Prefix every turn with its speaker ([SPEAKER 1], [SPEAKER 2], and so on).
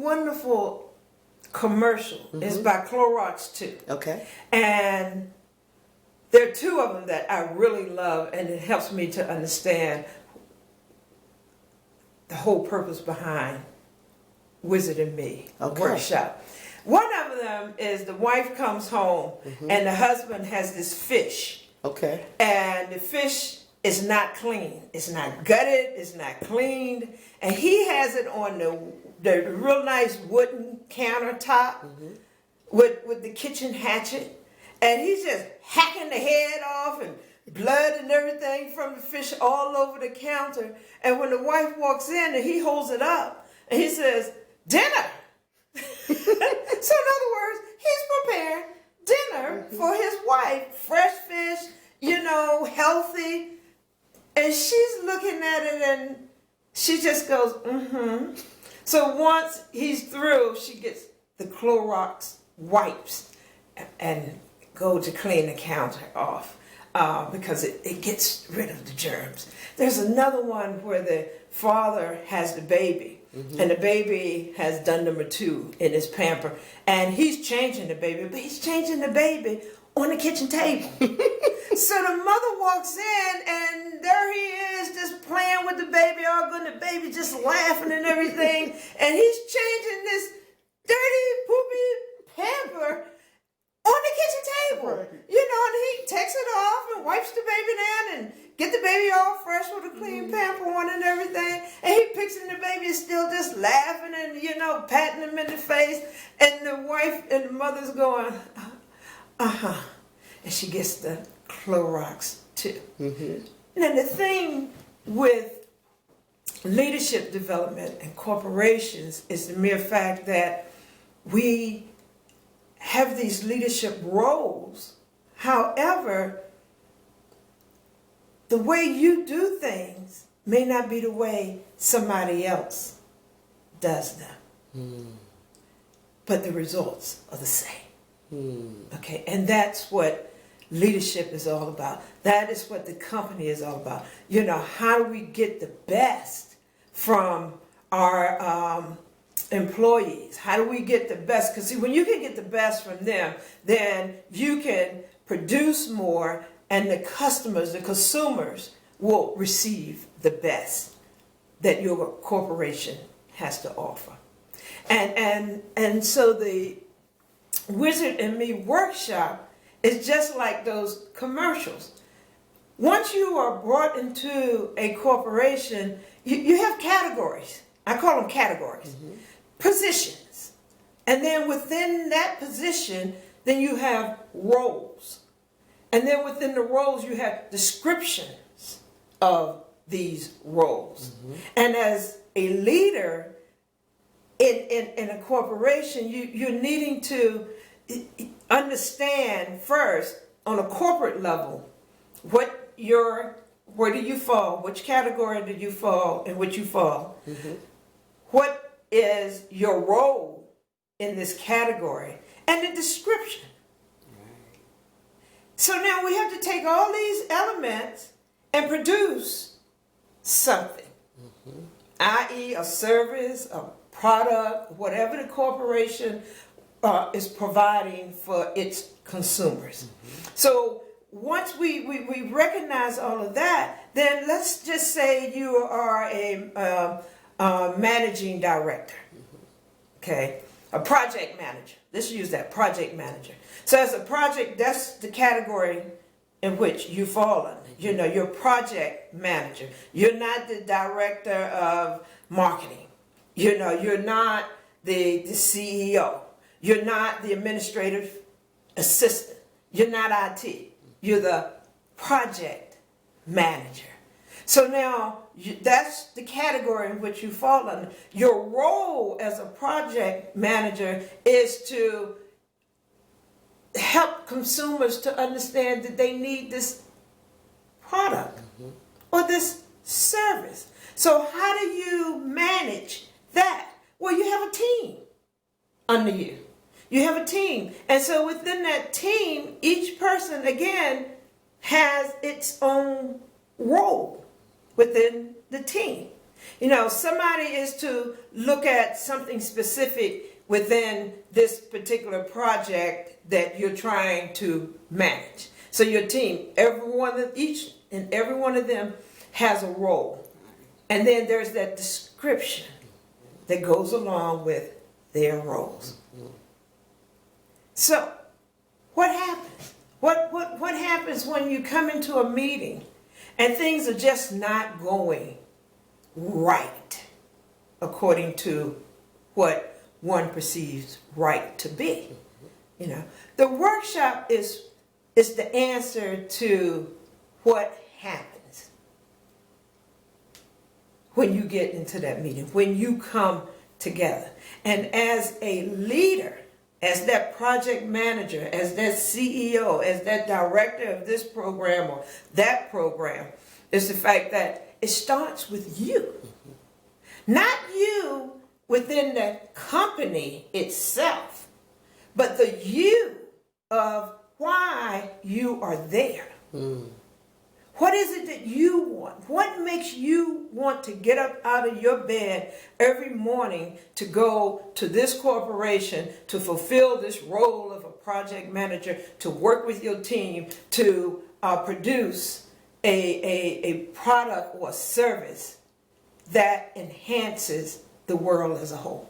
[SPEAKER 1] wonderful commercial. Mm-hmm. It's by Clorox too.
[SPEAKER 2] Okay.
[SPEAKER 1] And there are two of them that I really love, and it helps me to understand the whole purpose behind Wizard and Me workshop. One of them is the wife comes home and the husband has this fish.
[SPEAKER 2] Okay.
[SPEAKER 1] And the fish is not clean. It's not gutted. It's not cleaned. And he has it on the real nice wooden countertop with the kitchen hatchet. And he's just hacking the head off and blood and everything from the fish all over the counter. And when the wife walks in and he holds it up and he says, "Dinner." So in other words, he's prepared dinner for his wife, fresh fish, healthy. And she's looking at it and she just goes, mm-hmm. So once he's through, she gets the Clorox wipes and go to clean the counter off because it gets rid of the germs. There's another one where the father has the baby. And the baby has done number 2 in his pamper. And he's changing the baby, but he's changing the baby on the kitchen table. So the mother walks in and there he is just playing with the baby, all good, and the baby just laughing and everything. And he's changing this dirty, poopy pamper on the kitchen table. And he takes it off and wipes the baby down and get the baby all fresh with a clean pamper on and everything. And he picks him, the baby is still just laughing and, patting him in the face. And the wife and the mother's going, uh-huh. And she gets the Clorox too. Now the thing with leadership development and corporations is the mere fact that we have these leadership roles. However, the way you do things may not be the way somebody else does them. But the results are the same. Okay, and that's what leadership is all about. That is what the company is all about. How do we get the best from our employees? How do we get the best? Because see, when you can get the best from them, then you can produce more, and the customers, the consumers, will receive the best that your corporation has to offer. And so the Wizard and Me workshop is just like those commercials. Once you are brought into a corporation, you have categories. I call them categories. Positions. And then within that position, then you have roles. And then within the roles, you have descriptions of these roles. And as a leader in a corporation, you're needing to understand first on a corporate level where do you fall, which category do you fall, in which you fall. What is your role in this category, and the description. So now we have to take all these elements and produce something, i.e. a service, a product, whatever the corporation is providing for its consumers. So once we recognize all of that, then let's just say you are a managing director, okay, a project manager. Let's use that, project manager. So as a project, that's the category in which you fall under. You're project manager. You're not the director of marketing. You're not the CEO. You're not the administrative assistant. You're not IT. You're the project manager. So now that's the category in which you fall under. Your role as a project manager is to help consumers to understand that they need this product or this service. So how do you manage that? Well, you have a team under you. You have a team. And so within that team, each person, again, has its own role within the team. You know, somebody is to look at something specific within this particular project that you're trying to manage. So your team, each and every one of them has a role. And then there's that description that goes along with their roles. So, what happens? What happens when you come into a meeting and things are just not going right according to what one perceives right to be? You know, the workshop is the answer to what happens when you get into that meeting, when you come together. And as a leader, as that project manager, as that CEO, as that director of this program or that program, is the fact that it starts with you. Not you within the company itself, but the you of why you are there. What is it that you want? What makes you want to get up out of your bed every morning to go to this corporation, to fulfill this role of a project manager, to work with your team, to produce a product or service that enhances the world as a whole?